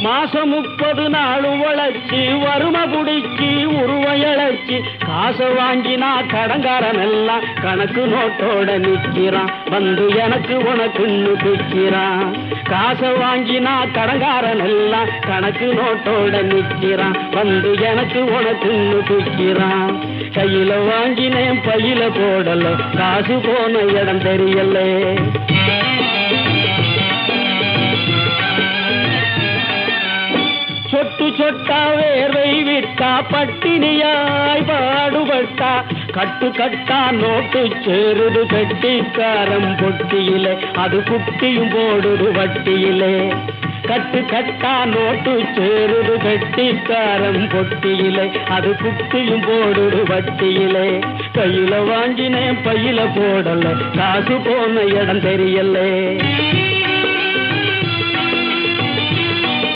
மாசம் 30 நாள் உழைச்சி வறுமை குடிச்சி உருவையழைச்சி காசை வாங்கினா கடங்காரன் எல்லாம் கணக்கு நோட்டோட நிற்கிறான். வந்து எனக்கு உனக்குன்னு பிக்கிறான். காசை வாங்கினா கடங்காரன் எல்லாம் கணக்கு நோட்டோட நிற்கிறான். வந்து எனக்கு உனக்குன்னு பிக்கிறான். கையில வாங்கினேன் பையில போடல காசு போன இடம் தெரியல. சொட்டு சொட்டா வேர்வை விட்டா பட்டினியாய் பாடுபட்டா கட்டு கட்டா நோட்டு சேருது கட்டிக்காரம் பொட்டியிலே அது குட்டியும் போடுது வட்டியிலே. கட்டு கட்டா நோட்டு சேருது கட்டிக்காரம் பொட்டியிலே அது குட்டியும் போடுது வட்டியிலே. கையில வாங்கினேன் பையில போடல காசு போன இடம் தெரியல.